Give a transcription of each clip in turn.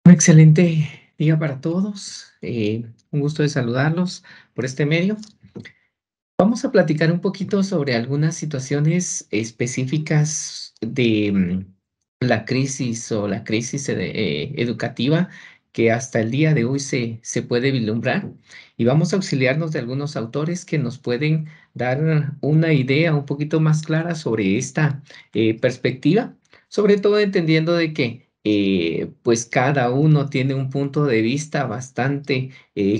Un excelente día para todos. Un gusto de saludarlos por este medio. Vamos a platicar un poquito sobre algunas situaciones específicas de la crisis o la crisis educativa que hasta el día de hoy se puede vislumbrar. Y vamos a auxiliarnos de algunos autores que nos pueden dar una idea un poquito más clara sobre esta perspectiva, sobre todo entendiendo de que pues cada uno tiene un punto de vista bastante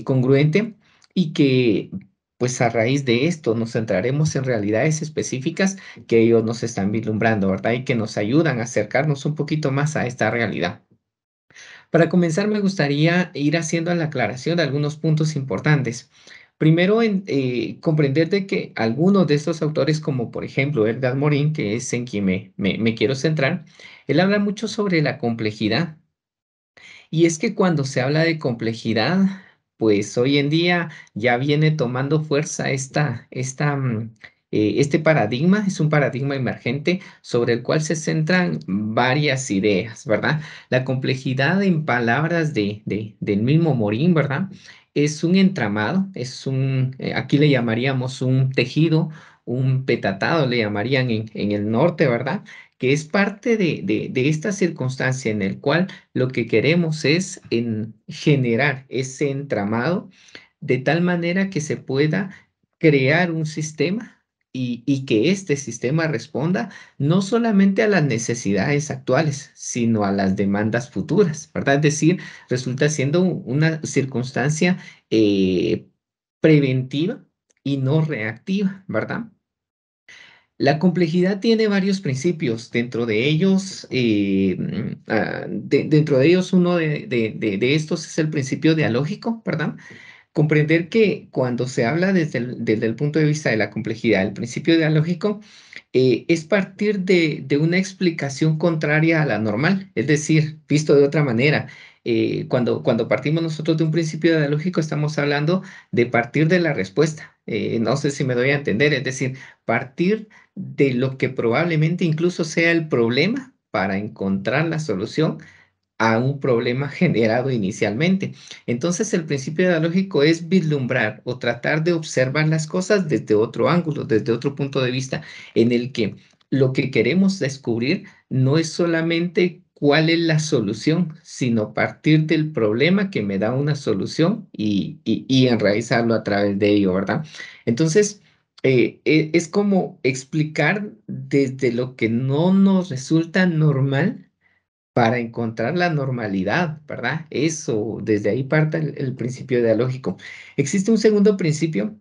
congruente y que pues a raíz de esto nos centraremos en realidades específicas que ellos nos están vislumbrando, ¿verdad? Y que nos ayudan a acercarnos un poquito más a esta realidad. Para comenzar, me gustaría ir haciendo la aclaración de algunos puntos importantes. Primero, comprender de que algunos de estos autores, como por ejemplo Edgar Morin, que es en quien me quiero centrar, él habla mucho sobre la complejidad. Y es que cuando se habla de complejidad, pues hoy en día ya viene tomando fuerza este paradigma, es un paradigma emergente sobre el cual se centran varias ideas, ¿verdad? La complejidad, en palabras del mismo Morín, ¿verdad? Es un entramado, aquí le llamaríamos un tejido, un petatado, le llamarían en el norte, ¿verdad? Que es parte de esta circunstancia en el cual lo que queremos es generar ese entramado de tal manera que se pueda crear un sistema y que este sistema responda no solamente a las necesidades actuales, sino a las demandas futuras, ¿verdad? Es decir, resulta siendo una circunstancia eh, preventiva y no reactiva, ¿verdad? La complejidad tiene varios principios, dentro de ellos, dentro de ellos uno de estos es el principio dialógico, ¿verdad? Comprender que cuando se habla desde el punto de vista de la complejidad, el principio dialógico es partir de una explicación contraria a la normal, es decir, visto de otra manera. Cuando partimos nosotros de un principio dialógico, estamos hablando de partir de la respuesta. No sé si me doy a entender, es decir, partir de lo que probablemente incluso sea el problema para encontrar la solución a un problema generado inicialmente. Entonces, el principio dialógico es vislumbrar o tratar de observar las cosas desde otro ángulo, desde otro punto de vista, en el que lo que queremos descubrir no es solamente cuál es la solución, sino partir del problema que me da una solución y enraizarlo a través de ello, ¿verdad? Entonces, es como explicar desde lo que no nos resulta normal para encontrar la normalidad, ¿verdad? Eso, desde ahí parte el principio dialógico. Existe un segundo principio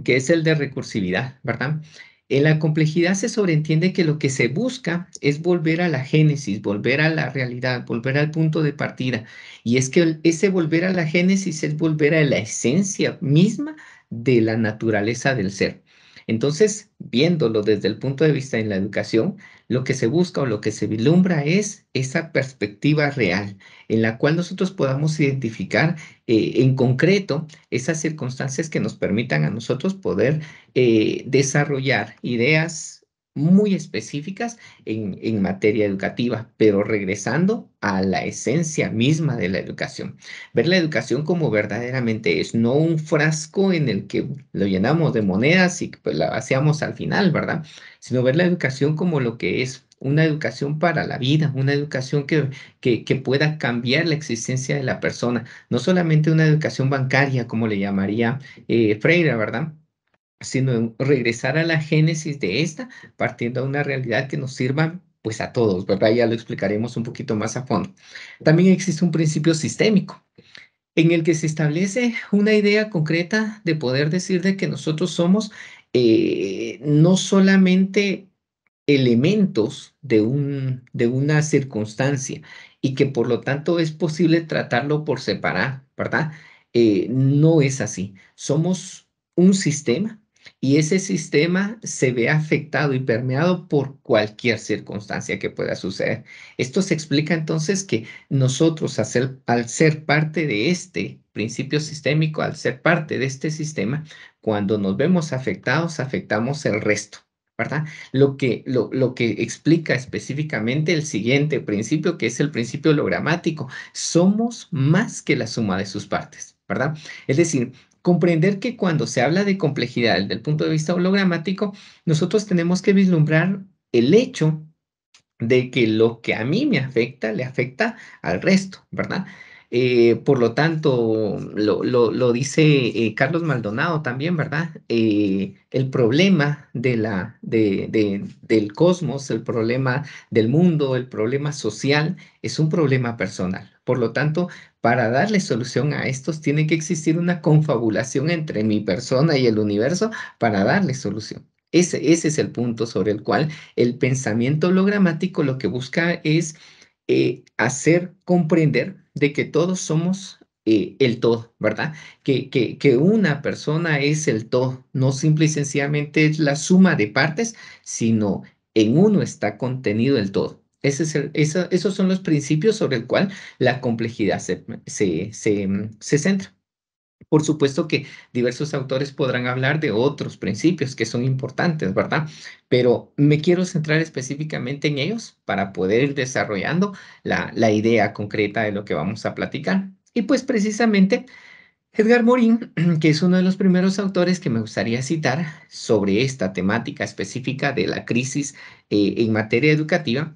que es el de recursividad, ¿verdad? En la complejidad se sobreentiende que lo que se busca es volver a la génesis, volver a la realidad, volver al punto de partida. Y es que ese volver a la génesis es volver a la esencia misma de la naturaleza del ser. Entonces, viéndolo desde el punto de vista en la educación, lo que se busca o lo que se vislumbra es esa perspectiva real en la cual nosotros podamos identificar en concreto esas circunstancias que nos permitan a nosotros poder desarrollar ideas muy específicas en materia educativa, pero regresando a la esencia misma de la educación. Ver la educación como verdaderamente es, no un frasco en el que lo llenamos de monedas y pues la vaciamos al final, ¿verdad? Sino ver la educación como lo que es. Una educación para la vida, una educación que pueda cambiar la existencia de la persona, no solamente una educación bancaria, como le llamaría Freire, ¿verdad? Sino en regresar a la génesis de esta, partiendo de una realidad que nos sirva pues a todos, ¿verdad? Ya lo explicaremos un poquito más a fondo. También existe un principio sistémico en el que se establece una idea concreta de poder decir de que nosotros somos no solamente elementos de una circunstancia y que por lo tanto es posible tratarlo por separar, ¿verdad? No es así. Somos un sistema y ese sistema se ve afectado y permeado por cualquier circunstancia que pueda suceder. Esto se explica entonces que nosotros, al ser parte de este principio sistémico, al ser parte de este sistema, cuando nos vemos afectados, afectamos el resto. ¿verdad? Lo que explica específicamente el siguiente principio, que es el principio hologramático. Somos más que la suma de sus partes, ¿verdad? Es decir, comprender que cuando se habla de complejidad desde el punto de vista hologramático, nosotros tenemos que vislumbrar el hecho de que lo que a mí me afecta, le afecta al resto, ¿verdad? Por lo tanto, lo dice Carlos Maldonado también, ¿verdad? El problema del cosmos, el problema del mundo, el problema social, es un problema personal. Por lo tanto, para darle solución a estos, tiene que existir una confabulación entre mi persona y el universo para darle solución. Ese es el punto sobre el cual el pensamiento hologramático lo que busca es hacer comprender de que todos somos el todo, ¿verdad? Que una persona es el todo, no simple y sencillamente es la suma de partes, sino en uno está contenido el todo. Esos son los principios sobre el cual la complejidad se centra. Por supuesto que diversos autores podrán hablar de otros principios que son importantes, ¿verdad? Pero me quiero centrar específicamente en ellos para poder ir desarrollando la idea concreta de lo que vamos a platicar. Y pues precisamente Edgar Morin, que es uno de los primeros autores que me gustaría citar sobre esta temática específica de la crisis en materia educativa,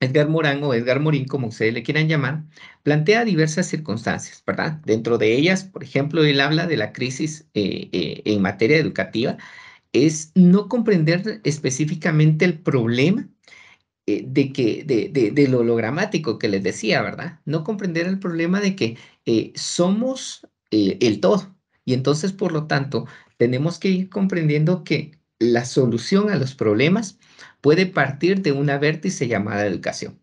Edgar Morán o Edgar Morin, como ustedes le quieran llamar, plantea diversas circunstancias, ¿verdad? Dentro de ellas, por ejemplo, él habla de la crisis en materia educativa, es no comprender específicamente el problema de lo hologramático que les decía, ¿verdad? No comprender el problema de que somos el todo. Y entonces, por lo tanto, tenemos que ir comprendiendo que la solución a los problemas puede partir de una vértice llamada educación.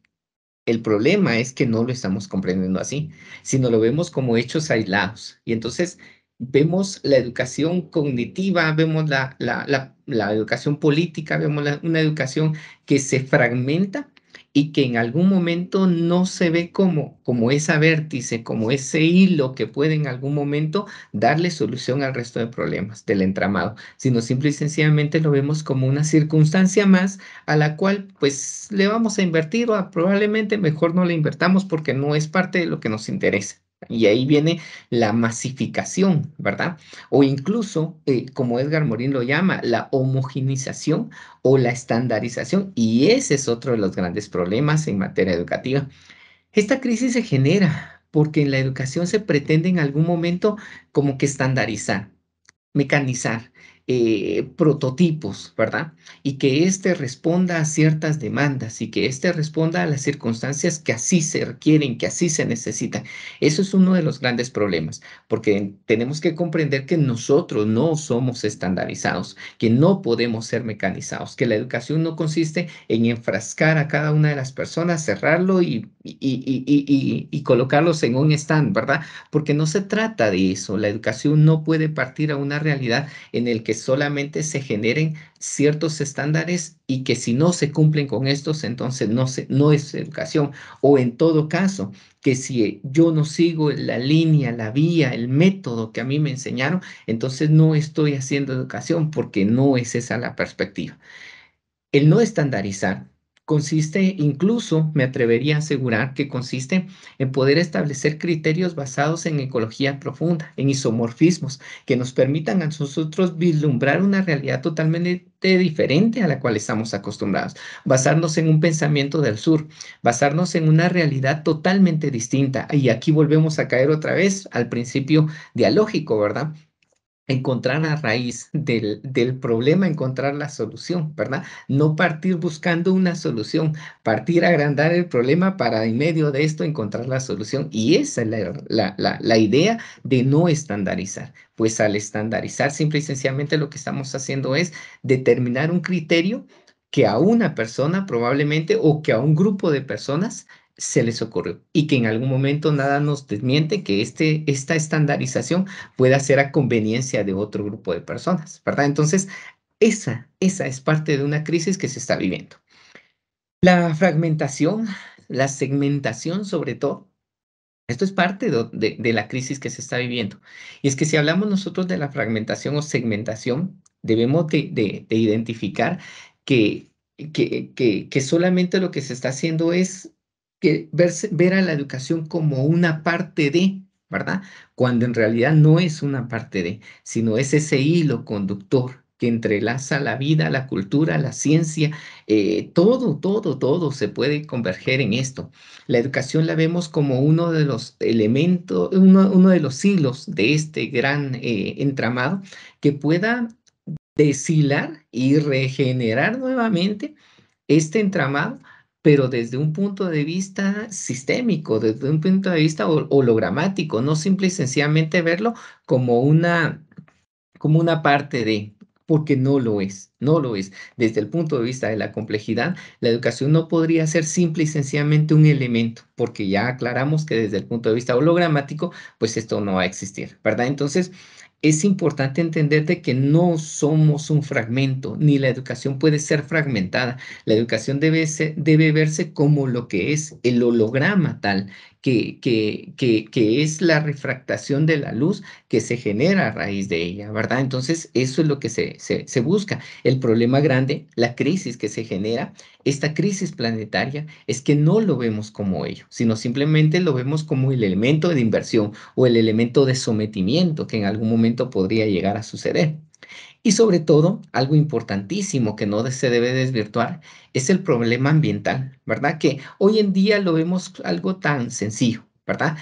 El problema es que no lo estamos comprendiendo así, sino lo vemos como hechos aislados. Y entonces vemos la educación cognitiva, vemos la educación política, vemos una educación que se fragmenta y que en algún momento no se ve como esa vértice, como ese hilo que puede en algún momento darle solución al resto de problemas del entramado, sino simple y sencillamente lo vemos como una circunstancia más a la cual pues le vamos a invertir o probablemente mejor no le invertamos porque no es parte de lo que nos interesa. Y ahí viene la masificación, ¿verdad? O incluso, como Edgar Morin lo llama, la homogeneización o la estandarización. Y ese es otro de los grandes problemas en materia educativa. Esta crisis se genera porque en la educación se pretende en algún momento como que estandarizar, mecanizar prototipos, ¿verdad? Y que éste responda a ciertas demandas y que éste responda a las circunstancias que así se requieren, que así se necesitan. Eso es uno de los grandes problemas, porque tenemos que comprender que nosotros no somos estandarizados, que no podemos ser mecanizados, que la educación no consiste en enfrascar a cada una de las personas, cerrarlo y colocarlos en un stand, ¿verdad? Porque no se trata de eso. La educación no puede partir a una realidad en el que solamente se generen ciertos estándares y que si no se cumplen con estos, entonces no es educación. O en todo caso, que si yo no sigo la línea, la vía, el método que a mí me enseñaron, entonces no estoy haciendo educación porque no es esa la perspectiva. El no estandarizar consiste, incluso me atrevería a asegurar que consiste en poder establecer criterios basados en ecología profunda, en isomorfismos, que nos permitan a nosotros vislumbrar una realidad totalmente diferente a la cual estamos acostumbrados, basarnos en un pensamiento del sur, basarnos en una realidad totalmente distinta. Y aquí volvemos a caer otra vez al principio dialógico, ¿verdad? Encontrar a raíz del problema, encontrar la solución, ¿verdad? No partir buscando una solución, partir a agrandar el problema para en medio de esto encontrar la solución. Y esa es la idea de no estandarizar. Pues al estandarizar, simple y sencillamente lo que estamos haciendo es determinar un criterio que a una persona probablemente o que a un grupo de personas se les ocurrió y que en algún momento nada nos desmiente que esta estandarización pueda ser a conveniencia de otro grupo de personas, ¿verdad? Entonces, esa es parte de una crisis que se está viviendo. La fragmentación, la segmentación sobre todo, esto es parte de la crisis que se está viviendo. Y es que si hablamos nosotros de la fragmentación o segmentación, Debemos de identificar que, que solamente lo que se está haciendo es ver a la educación como una parte de, ¿verdad? Cuando en realidad no es una parte de, sino es ese hilo conductor que entrelaza la vida, la cultura, la ciencia, todo se puede converger en esto. La educación la vemos como uno de los elementos, uno de los hilos de este gran entramado que pueda deshilar y regenerar nuevamente este entramado, pero desde un punto de vista sistémico, desde un punto de vista hologramático, no simple y sencillamente verlo como como una parte de, porque no lo es, no lo es. Desde el punto de vista de la complejidad, la educación no podría ser simple y sencillamente un elemento, porque ya aclaramos que desde el punto de vista hologramático, pues esto no va a existir, ¿verdad? Entonces, es importante entender de que no somos un fragmento, ni la educación puede ser fragmentada. La educación debe verse como lo que es el holograma tal, que es la refractación de la luz que se genera a raíz de ella, ¿verdad? Entonces, eso es lo que se busca. El problema grande, la crisis que se genera, esta crisis planetaria, es que no lo vemos como ello, sino simplemente lo vemos como el elemento de inversión o el elemento de sometimiento que en algún momento podría llegar a suceder. Y sobre todo, algo importantísimo que no se debe desvirtuar es el problema ambiental, ¿verdad? Que hoy en día lo vemos algo tan sencillo, ¿verdad?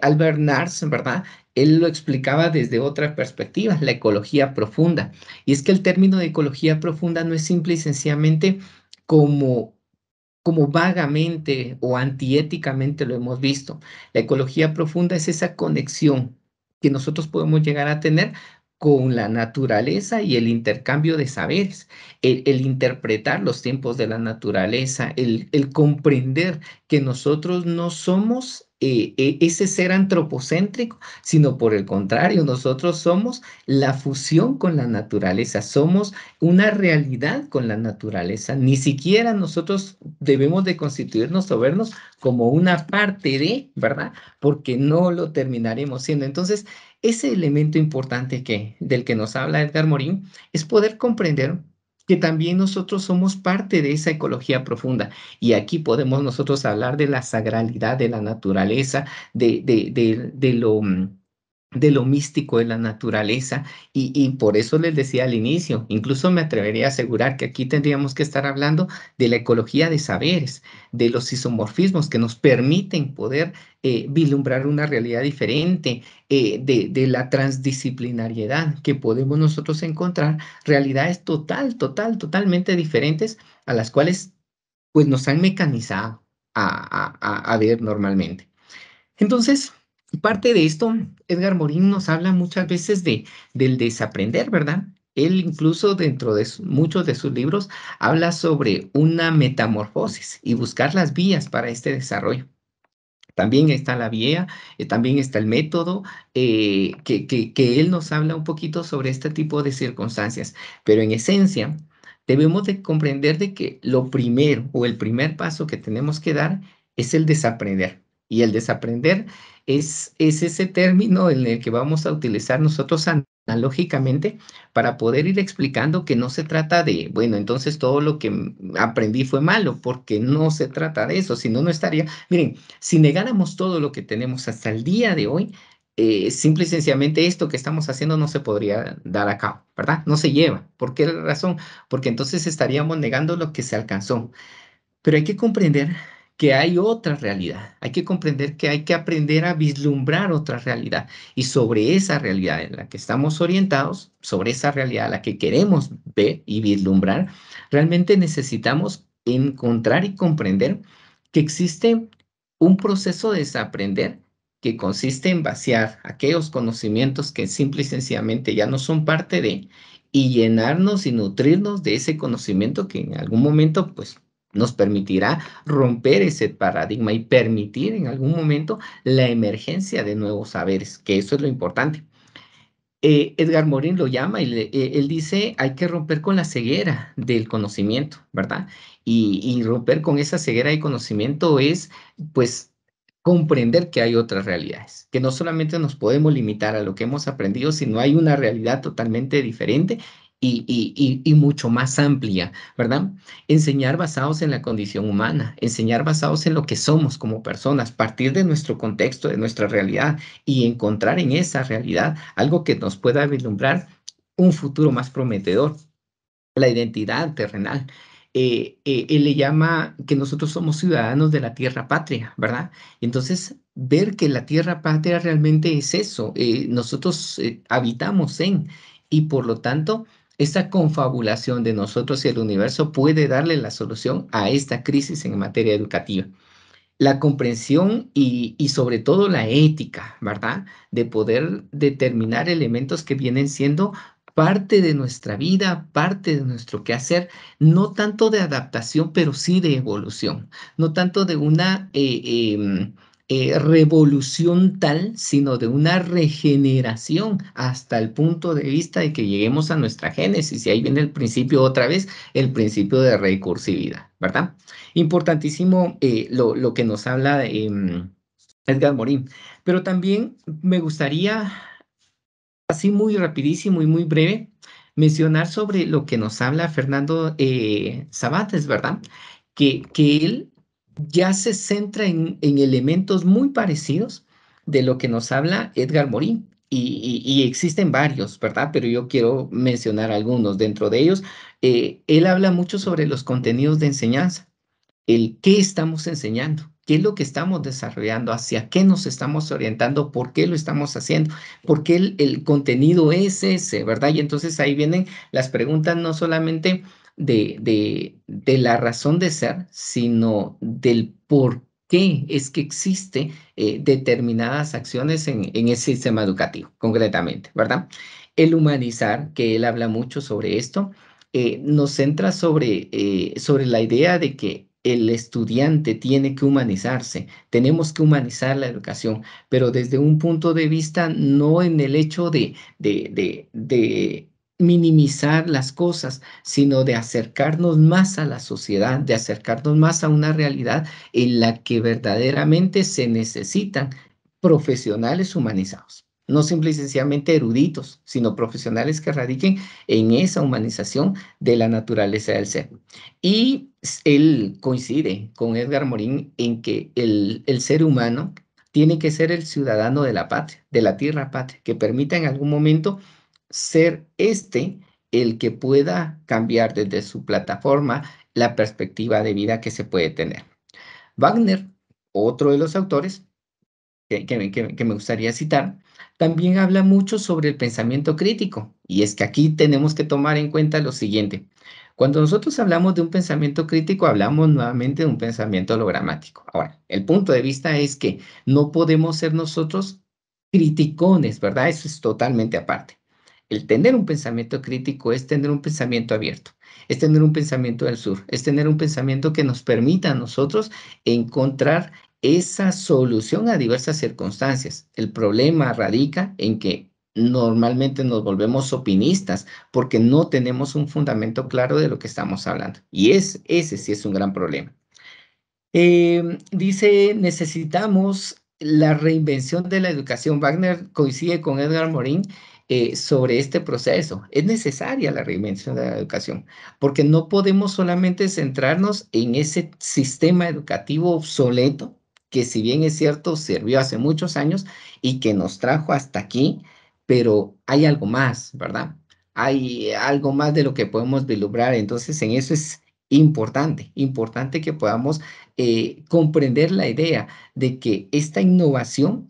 Albert Nars, ¿verdad? Él lo explicaba desde otra perspectiva, la ecología profunda. Y es que el término de ecología profunda no es simple y sencillamente como como vagamente o antiéticamente lo hemos visto. La ecología profunda es esa conexión que nosotros podemos llegar a tener con la naturaleza y el intercambio de saberes, el interpretar los tiempos de la naturaleza, el comprender que nosotros no somos ese ser antropocéntrico, sino por el contrario, nosotros somos la fusión con la naturaleza, somos una realidad con la naturaleza. Ni siquiera nosotros debemos de constituirnos o vernos como una parte de, ¿verdad? Porque no lo terminaremos siendo. Entonces, ese elemento importante del que nos habla Edgar Morin es poder comprender que también nosotros somos parte de esa ecología profunda. Y aquí podemos nosotros hablar de la sagralidad de la naturaleza, de lo místico de la naturaleza y por eso les decía al inicio, incluso me atrevería a asegurar que aquí tendríamos que estar hablando de la ecología de saberes, de los isomorfismos que nos permiten poder vislumbrar una realidad diferente, de la transdisciplinariedad que podemos nosotros encontrar, realidades totalmente diferentes a las cuales pues nos han mecanizado a ver normalmente. Entonces, parte de esto, Edgar Morin nos habla muchas veces del desaprender, ¿verdad? Él incluso dentro de muchos de sus libros habla sobre una metamorfosis y buscar las vías para este desarrollo. También está la vía, también está el método, que él nos habla un poquito sobre este tipo de circunstancias, pero en esencia debemos de comprender de que lo primero o el primer paso que tenemos que dar es el desaprender. Y el desaprender es ese término en el que vamos a utilizar nosotros analógicamente para poder ir explicando que no se trata de, bueno, entonces todo lo que aprendí fue malo, porque no se trata de eso, si no, no estaría, miren, si negáramos todo lo que tenemos hasta el día de hoy, simple y sencillamente esto que estamos haciendo no se podría dar a cabo, ¿verdad? No se lleva. ¿Por qué razón? Porque entonces estaríamos negando lo que se alcanzó. Pero hay que comprender que hay otra realidad, hay que comprender que hay que aprender a vislumbrar otra realidad y sobre esa realidad en la que estamos orientados, sobre esa realidad a la que queremos ver y vislumbrar, realmente necesitamos encontrar y comprender que existe un proceso de desaprender que consiste en vaciar aquellos conocimientos que simple y sencillamente ya no son parte de y llenarnos y nutrirnos de ese conocimiento que en algún momento pues nos permitirá romper ese paradigma y permitir en algún momento la emergencia de nuevos saberes, que eso es lo importante. Edgar Morin lo llama y él dice, hay que romper con la ceguera del conocimiento, ¿verdad? Y romper con esa ceguera de conocimiento es, pues, comprender que hay otras realidades, que no solamente nos podemos limitar a lo que hemos aprendido, sino hay una realidad totalmente diferente y mucho más amplia, ¿verdad? Enseñar basados en la condición humana, enseñar basados en lo que somos como personas, partir de nuestro contexto, de nuestra realidad y encontrar en esa realidad algo que nos pueda vislumbrar un futuro más prometedor, la identidad terrenal. Él le llama que nosotros somos ciudadanos de la tierra patria, ¿verdad? Entonces, ver que la tierra patria realmente es eso, nosotros habitamos en, y por lo tanto, esa confabulación de nosotros y el universo puede darle la solución a esta crisis en materia educativa. La comprensión y sobre todo la ética, ¿verdad? De poder determinar elementos que vienen siendo parte de nuestra vida, parte de nuestro quehacer, no tanto de adaptación, pero sí de evolución, no tanto de una revolución tal, sino de una regeneración hasta el punto de vista de que lleguemos a nuestra génesis. Y ahí viene el principio otra vez, el principio de recursividad, ¿verdad? Importantísimo lo que nos habla Edgar Morin, pero también me gustaría, así muy rapidísimo y muy breve, mencionar sobre lo que nos habla Fernando Sabates, ¿verdad? Que él ya se centra en elementos muy parecidos de lo que nos habla Edgar Morin. Y existen varios, ¿verdad? Pero yo quiero mencionar algunos. Dentro de ellos, él habla mucho sobre los contenidos de enseñanza, el qué estamos enseñando, qué es lo que estamos desarrollando, hacia qué nos estamos orientando, por qué lo estamos haciendo, por qué el contenido es ese, ¿verdad? Y entonces ahí vienen las preguntas no solamente de la razón de ser, sino del por qué es que existe determinadas acciones en ese sistema educativo, concretamente, ¿verdad? El humanizar, que él habla mucho sobre esto, nos centra sobre la idea de que el estudiante tiene que humanizarse, tenemos que humanizar la educación, pero desde un punto de vista no en el hecho de minimizar las cosas, sino de acercarnos más a la sociedad, de acercarnos más a una realidad en la que verdaderamente se necesitan profesionales humanizados. No simple y sencillamente eruditos, sino profesionales que radiquen en esa humanización de la naturaleza del ser. Y él coincide con Edgar Morin en que el ser humano tiene que ser el ciudadano de la patria, de la tierra patria, que permita en algún momento ser el que pueda cambiar desde su plataforma la perspectiva de vida que se puede tener. Wagner, otro de los autores, que me gustaría citar, también habla mucho sobre el pensamiento crítico. Y es que aquí tenemos que tomar en cuenta lo siguiente. Cuando nosotros hablamos de un pensamiento crítico, hablamos nuevamente de un pensamiento hologramático. Ahora, el punto de vista es que no podemos ser nosotros criticones, ¿verdad? Eso es totalmente aparte. El tener un pensamiento crítico es tener un pensamiento abierto, es tener un pensamiento del sur, es tener un pensamiento que nos permita a nosotros encontrar esa solución a diversas circunstancias. El problema radica en que normalmente nos volvemos opinistas porque no tenemos un fundamento claro de lo que estamos hablando. Y ese sí es un gran problema. Dice, necesitamos la reinvención de la educación. Wagner coincide con Edgar Morin sobre este proceso. Es necesaria la reinvención de la educación, porque no podemos solamente centrarnos en ese sistema educativo obsoleto, que si bien es cierto, sirvió hace muchos años y que nos trajo hasta aquí, pero hay algo más, ¿verdad? Hay algo más de lo que podemos vislumbrar. Entonces, en eso es importante que podamos comprender la idea de que esta innovación,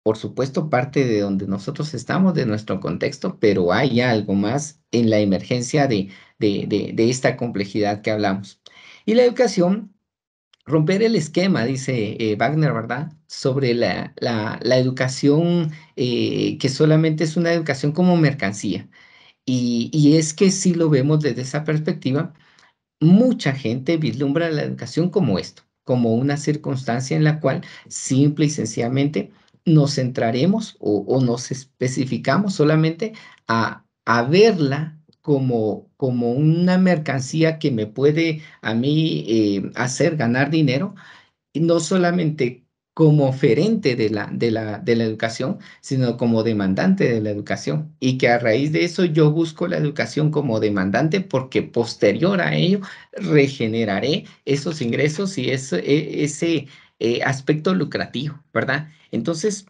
por supuesto, parte de donde nosotros estamos, de nuestro contexto, pero hay algo más en la emergencia de esta complejidad que hablamos. Y la educación, romper el esquema, dice Wagner, ¿verdad? Sobre la educación que solamente es una educación como mercancía. Y es que si lo vemos desde esa perspectiva, mucha gente vislumbra la educación como esto, como una circunstancia en la cual simple y sencillamente nos centraremos o nos especificamos solamente a verla como una mercancía que me puede a mí hacer ganar dinero, y no solamente como oferente de la educación, sino como demandante de la educación. Y que a raíz de eso yo busco la educación como demandante porque posterior a ello regeneraré esos ingresos y ese aspecto lucrativo, ¿verdad? Entonces,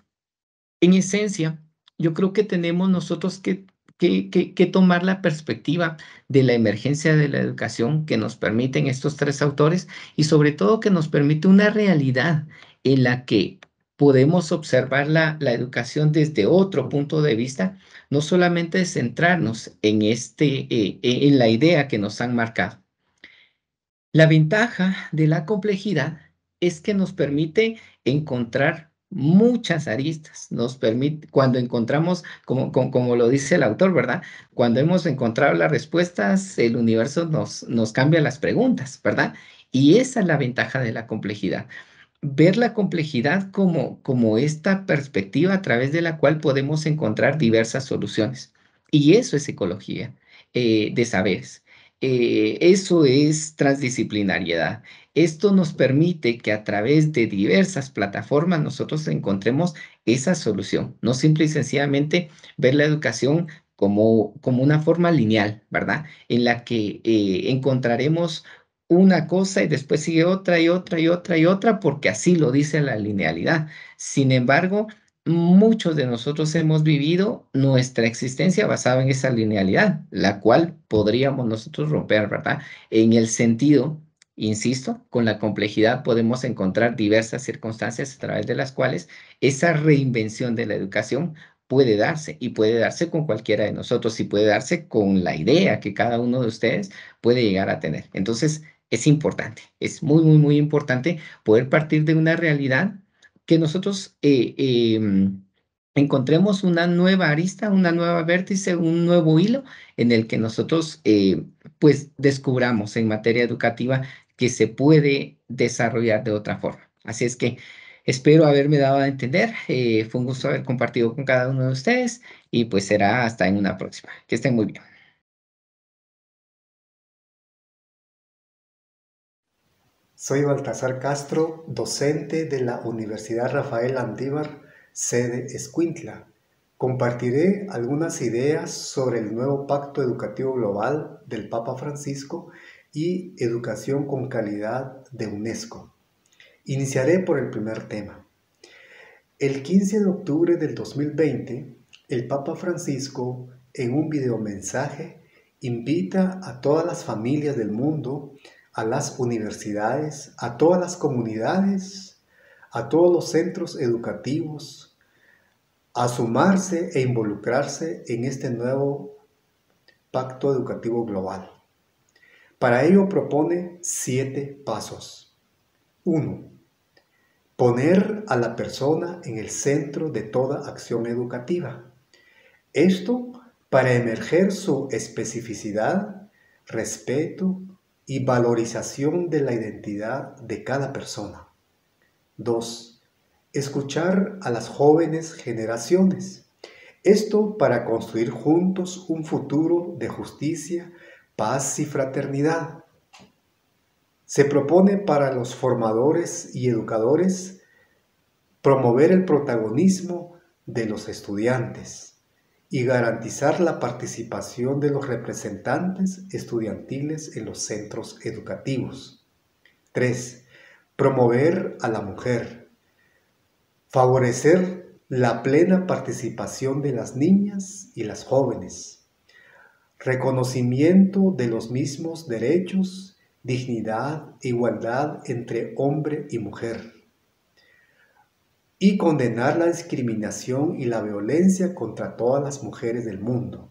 en esencia, yo creo que tenemos nosotros que tomar la perspectiva de la emergencia de la educación que nos permiten estos tres autores y sobre todo que nos permite una realidad en la que podemos observar la educación desde otro punto de vista, no solamente centrarnos en la idea que nos han marcado. La ventaja de la complejidad es que nos permite encontrar muchas aristas, nos permite, cuando encontramos, como lo dice el autor, ¿verdad? Cuando hemos encontrado las respuestas, el universo nos cambia las preguntas, ¿verdad? Y esa es la ventaja de la complejidad, ver la complejidad como esta perspectiva a través de la cual podemos encontrar diversas soluciones. Y eso es ecología de saberes. Eso es transdisciplinariedad. Esto nos permite que a través de diversas plataformas nosotros encontremos esa solución, no simple y sencillamente ver la educación como una forma lineal, ¿verdad? En la que encontraremos una cosa y después sigue otra y otra y otra y otra, porque así lo dice la linealidad. Sin embargo, muchos de nosotros hemos vivido nuestra existencia basada en esa linealidad, la cual podríamos nosotros romper, ¿verdad? En el sentido, insisto, con la complejidad podemos encontrar diversas circunstancias a través de las cuales esa reinvención de la educación puede darse y puede darse con cualquiera de nosotros y puede darse con la idea que cada uno de ustedes puede llegar a tener. Entonces, es importante, es muy, muy, muy importante poder partir de una realidad que nosotros encontremos una nueva arista, una nueva vértice, un nuevo hilo en el que nosotros pues descubramos en materia educativa que se puede desarrollar de otra forma. Así es que espero haberme dado a entender. Fue un gusto haber compartido con cada uno de ustedes y pues será hasta en una próxima. Que estén muy bien. Soy Baltasar Castro, docente de la Universidad Rafael Andívar, sede Escuintla. Compartiré algunas ideas sobre el nuevo Pacto Educativo Global del Papa Francisco y Educación con Calidad de UNESCO. Iniciaré por el primer tema. El 15 de octubre del 2020, el Papa Francisco, en un videomensaje, invita a todas las familias del mundo, a las universidades, a todas las comunidades, a todos los centros educativos, a sumarse e involucrarse en este nuevo Pacto Educativo Global. Para ello propone 7 pasos. 1. Poner a la persona en el centro de toda acción educativa. Esto para emerger su especificidad, respeto y valorización de la identidad de cada persona. 2. Escuchar a las jóvenes generaciones. Esto para construir juntos un futuro de justicia, paz y fraternidad. Se propone para los formadores y educadores promover el protagonismo de los estudiantes y garantizar la participación de los representantes estudiantiles en los centros educativos. 3. Promover a la mujer. Favorecer la plena participación de las niñas y las jóvenes. Reconocimiento de los mismos derechos, dignidad e igualdad entre hombre y mujer. Y condenar la discriminación y la violencia contra todas las mujeres del mundo.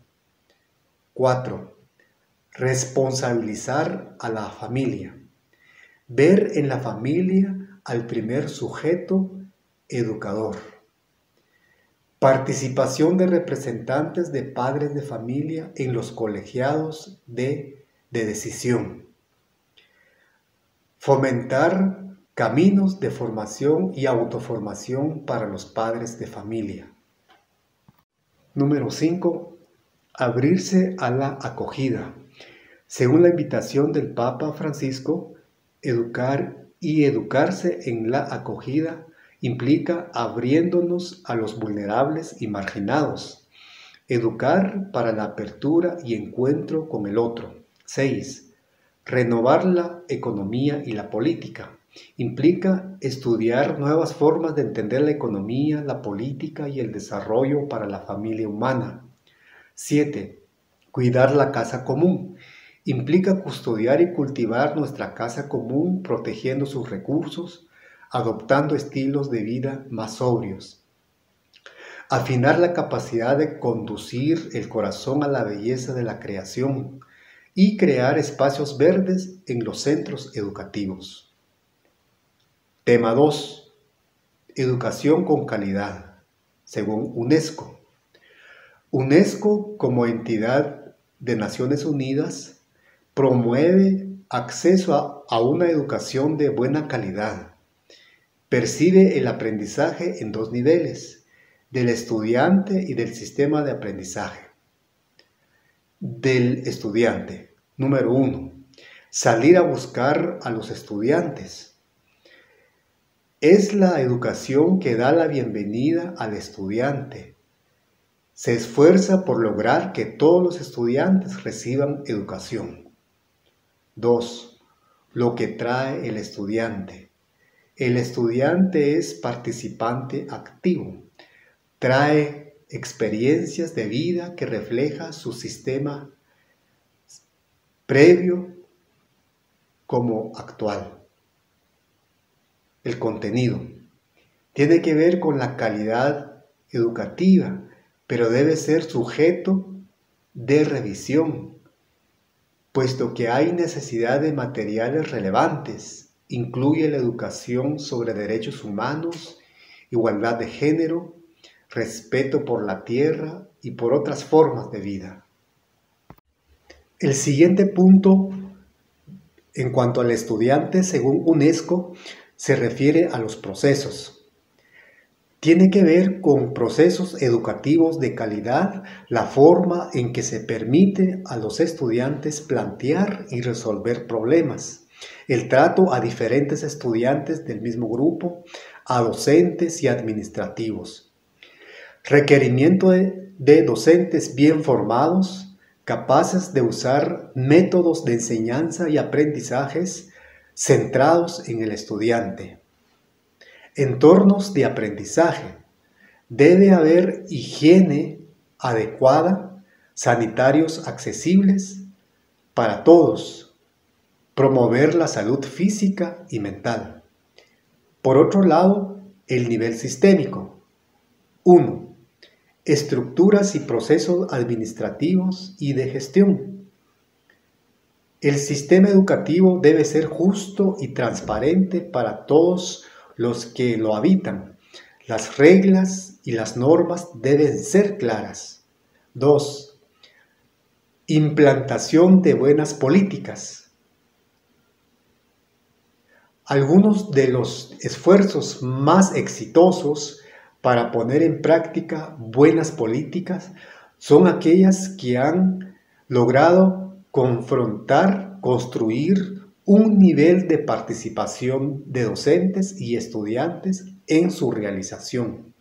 4. Responsabilizar a la familia. Ver en la familia al primer sujeto educador. Participación de representantes de padres de familia en los colegiados de decisión. Fomentar caminos de formación y autoformación para los padres de familia. Número 5. Abrirse a la acogida. Según la invitación del Papa Francisco, educar y educarse en la acogida implica abriéndonos a los vulnerables y marginados. Educar para la apertura y encuentro con el otro. 6. Renovar la economía y la política. Implica estudiar nuevas formas de entender la economía, la política y el desarrollo para la familia humana. 7. Cuidar la casa común. Implica custodiar y cultivar nuestra casa común, protegiendo sus recursos, adoptando estilos de vida más sobrios. Afinar la capacidad de conducir el corazón a la belleza de la creación y crear espacios verdes en los centros educativos. Tema 2. Educación con calidad, según UNESCO. UNESCO, como entidad de Naciones Unidas, promueve acceso a una educación de buena calidad. Percibe el aprendizaje en 2 niveles, del estudiante y del sistema de aprendizaje. Del estudiante. Número 1. Salir a buscar a los estudiantes. Es la educación que da la bienvenida al estudiante. Se esfuerza por lograr que todos los estudiantes reciban educación. 2. Lo que trae el estudiante. El estudiante es participante activo. Trae experiencias de vida que refleja su sistema previo como actual. El contenido tiene que ver con la calidad educativa, pero debe ser sujeto de revisión, puesto que hay necesidad de materiales relevantes. Incluye la educación sobre derechos humanos, igualdad de género, respeto por la tierra y por otras formas de vida. El siguiente punto, en cuanto al estudiante, según UNESCO, se refiere a los procesos. Tiene que ver con procesos educativos de calidad, la forma en que se permite a los estudiantes plantear y resolver problemas, el trato a diferentes estudiantes del mismo grupo, a docentes y administrativos. Requerimiento de docentes bien formados, capaces de usar métodos de enseñanza y aprendizajes centrados en el estudiante. Entornos de aprendizaje. Debe haber higiene adecuada, sanitarios accesibles para todos. Promover la salud física y mental. Por otro lado, el nivel sistémico. 1. Estructuras y procesos administrativos y de gestión. El sistema educativo debe ser justo y transparente para todos los que lo habitan. Las reglas y las normas deben ser claras. 2. Implantación de buenas políticas. Algunos de los esfuerzos más exitosos para poner en práctica buenas políticas son aquellas que han logrado construir un nivel de participación de docentes y estudiantes en su realización.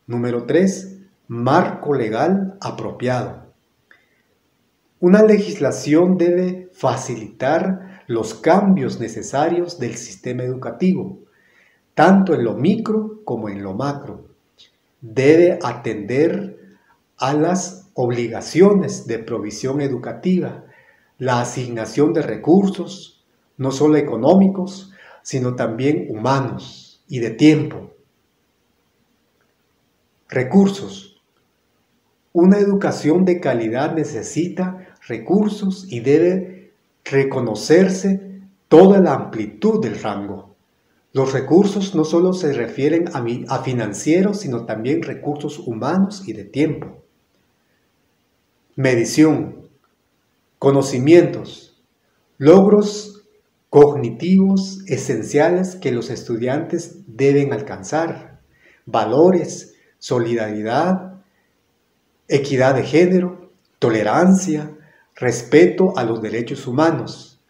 Número 3. Marco legal apropiado. Una legislación debe facilitar los cambios necesarios del sistema educativo, tanto en lo micro como en lo macro. Debe atender a las obligaciones de provisión educativa, la asignación de recursos, no solo económicos, sino también humanos y de tiempo. Recursos. Una educación de calidad necesita recursos y debe reconocerse toda la amplitud del rango. Los recursos no solo se refieren a financieros, sino también recursos humanos y de tiempo. Medición. Conocimientos. Logros cognitivos esenciales que los estudiantes deben alcanzar. Valores, solidaridad, equidad de género, tolerancia, respeto a los derechos humanos.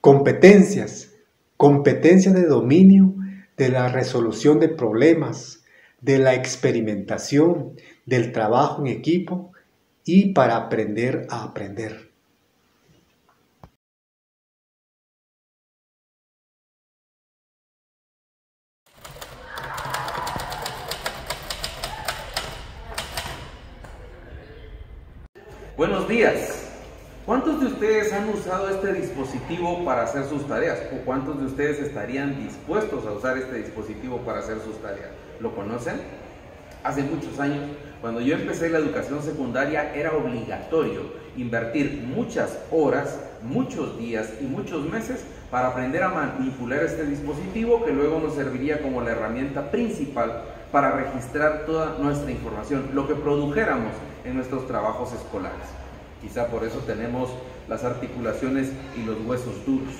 Competencias. Competencia de dominio de la resolución de problemas, de la experimentación, del trabajo en equipo y para aprender a aprender. Buenos días. ¿Cuántos de ustedes han usado este dispositivo para hacer sus tareas? ¿O cuántos de ustedes estarían dispuestos a usar este dispositivo para hacer sus tareas? ¿Lo conocen? Hace muchos años, cuando yo empecé la educación secundaria, era obligatorio invertir muchas horas, muchos días y muchos meses para aprender a manipular este dispositivo que luego nos serviría como la herramienta principal para registrar toda nuestra información, lo que produjéramos en nuestros trabajos escolares. Quizá por eso tenemos las articulaciones y los huesos duros.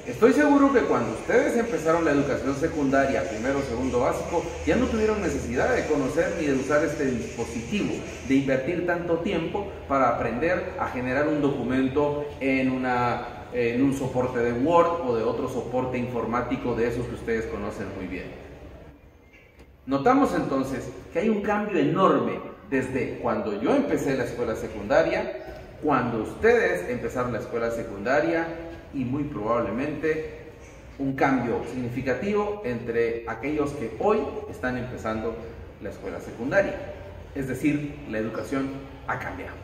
Estoy seguro que cuando ustedes empezaron la educación secundaria, primero, segundo básico, ya no tuvieron necesidad de conocer ni de usar este dispositivo, de invertir tanto tiempo para aprender a generar un documento en un soporte de Word o de otro soporte informático de esos que ustedes conocen muy bien. Notamos entonces que hay un cambio enorme desde cuando yo empecé la escuela secundaria, cuando ustedes empezaron la escuela secundaria y muy probablemente un cambio significativo entre aquellos que hoy están empezando la escuela secundaria. Es decir, la educación ha cambiado.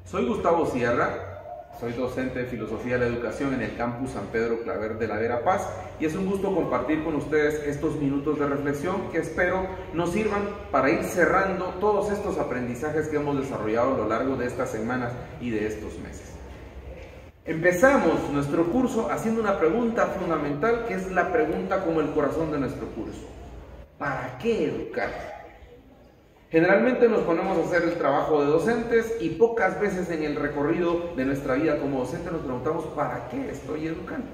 Soy Gustavo Sierra. Soy docente de Filosofía de la Educación en el Campus San Pedro Claver de la Vera Paz y es un gusto compartir con ustedes estos minutos de reflexión que espero nos sirvan para ir cerrando todos estos aprendizajes que hemos desarrollado a lo largo de estas semanas y de estos meses. Empezamos nuestro curso haciendo una pregunta fundamental que es la pregunta como el corazón de nuestro curso. ¿Para qué educar? Generalmente nos ponemos a hacer el trabajo de docentes y pocas veces en el recorrido de nuestra vida como docente nos preguntamos ¿para qué estoy educando?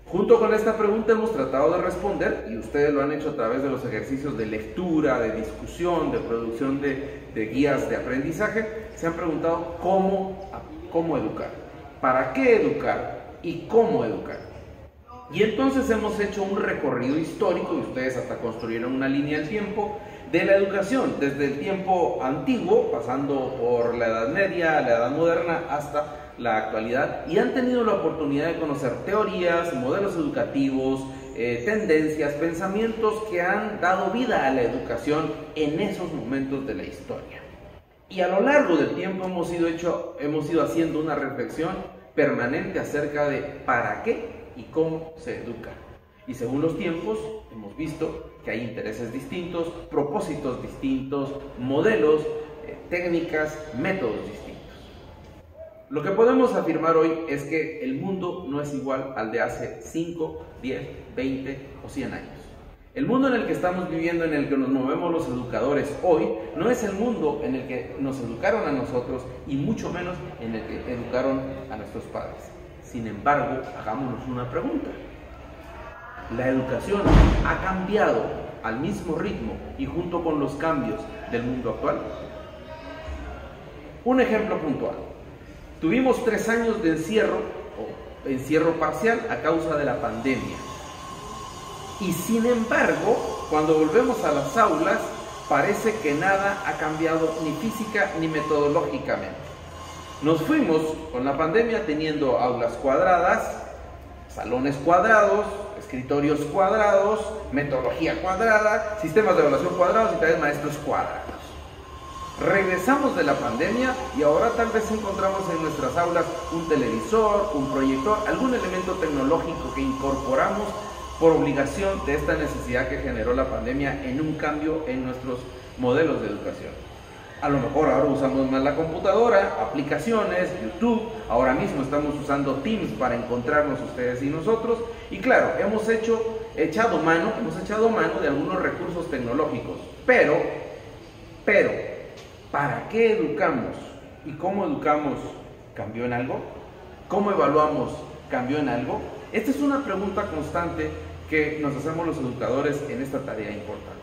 Junto con esta pregunta hemos tratado de responder, y ustedes lo han hecho a través de los ejercicios de lectura, de discusión, de producción de guías de aprendizaje, se han preguntado cómo educar, para qué educar y cómo educar. Y entonces hemos hecho un recorrido histórico, y ustedes hasta construyeron una línea del tiempo, de la educación, desde el tiempo antiguo, pasando por la Edad Media, la Edad Moderna, hasta la actualidad, y han tenido la oportunidad de conocer teorías, modelos educativos, tendencias, pensamientos que han dado vida a la educación en esos momentos de la historia. Y a lo largo del tiempo hemos ido haciendo una reflexión permanente acerca de para qué y cómo se educa. Y según los tiempos, hemos visto que hay intereses distintos, propósitos distintos, modelos, técnicas, métodos distintos. Lo que podemos afirmar hoy es que el mundo no es igual al de hace 5, 10, 20 o 100 años. El mundo en el que estamos viviendo, en el que nos movemos los educadores hoy, no es el mundo en el que nos educaron a nosotros y mucho menos en el que educaron a nuestros padres. Sin embargo, hagámonos una pregunta. ¿La educación ha cambiado al mismo ritmo y junto con los cambios del mundo actual? Un ejemplo puntual. Tuvimos 3 años de encierro parcial a causa de la pandemia. Y sin embargo, cuando volvemos a las aulas, parece que nada ha cambiado ni física ni metodológicamente. Nos fuimos con la pandemia teniendo aulas cuadradas, salones cuadrados, escritorios cuadrados, metodología cuadrada, sistemas de evaluación cuadrados y también maestros cuadrados. Regresamos de la pandemia y ahora tal vez encontramos en nuestras aulas un televisor, un proyector, algún elemento tecnológico que incorporamos por obligación de esta necesidad que generó la pandemia en un cambio en nuestros modelos de educación. A lo mejor ahora usamos más la computadora, aplicaciones, YouTube, ahora mismo estamos usando Teams para encontrarnos ustedes y nosotros, y claro, hemos echado mano de algunos recursos tecnológicos, pero, ¿para qué educamos? ¿Y cómo educamos? ¿Cambió en algo? ¿Cómo evaluamos? ¿Cambió en algo? Esta es una pregunta constante que nos hacemos los educadores en esta tarea importante.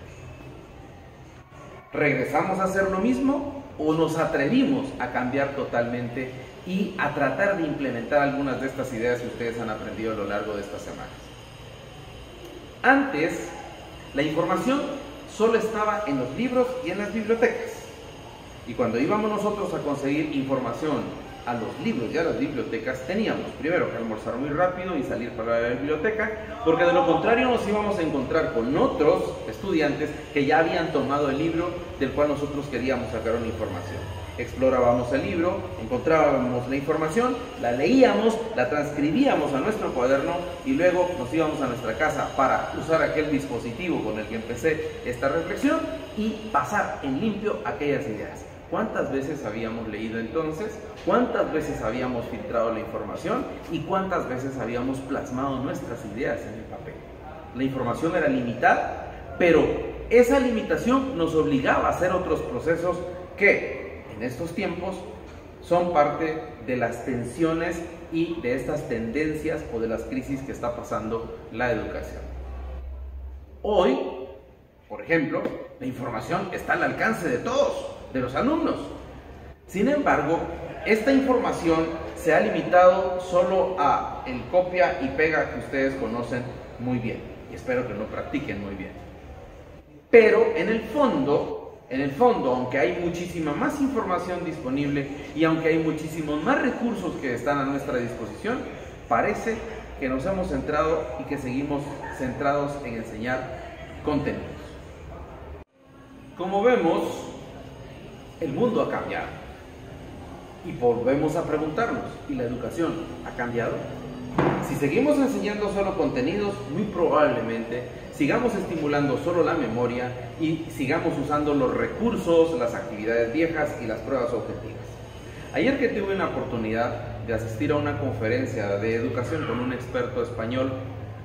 ¿Regresamos a hacer lo mismo o nos atrevimos a cambiar totalmente y a tratar de implementar algunas de estas ideas que ustedes han aprendido a lo largo de estas semanas? Antes, la información solo estaba en los libros y en las bibliotecas. Y cuando íbamos nosotros a conseguir información a los libros y a las bibliotecas, teníamos primero que almorzar muy rápido y salir para la biblioteca, porque de lo contrario nos íbamos a encontrar con otros estudiantes que ya habían tomado el libro del cual nosotros queríamos sacar una información. Explorábamos el libro, encontrábamos la información, la leíamos, la transcribíamos a nuestro cuaderno y luego nos íbamos a nuestra casa para usar aquel dispositivo con el que empecé esta reflexión y pasar en limpio aquellas ideas. ¿Cuántas veces habíamos leído entonces? ¿Cuántas veces habíamos filtrado la información? ¿Y cuántas veces habíamos plasmado nuestras ideas en el papel? La información era limitada, pero esa limitación nos obligaba a hacer otros procesos que en estos tiempos son parte de las tensiones y de estas tendencias o de las crisis que está pasando la educación. Hoy, por ejemplo, la información está al alcance de todos, de los alumnos. Sin embargo, esta información se ha limitado solo a el copia y pega que ustedes conocen muy bien y espero que lo practiquen muy bien. Pero en el fondo, aunque hay muchísima más información disponible y aunque hay muchísimos más recursos que están a nuestra disposición, parece que nos hemos centrado y que seguimos centrados en enseñar contenidos. Como vemos, el mundo ha cambiado y volvemos a preguntarnos, ¿y la educación ha cambiado? Si seguimos enseñando solo contenidos, muy probablemente sigamos estimulando solo la memoria y sigamos usando los recursos, las actividades viejas y las pruebas objetivas. Ayer que tuve una oportunidad de asistir a una conferencia de educación con un experto español,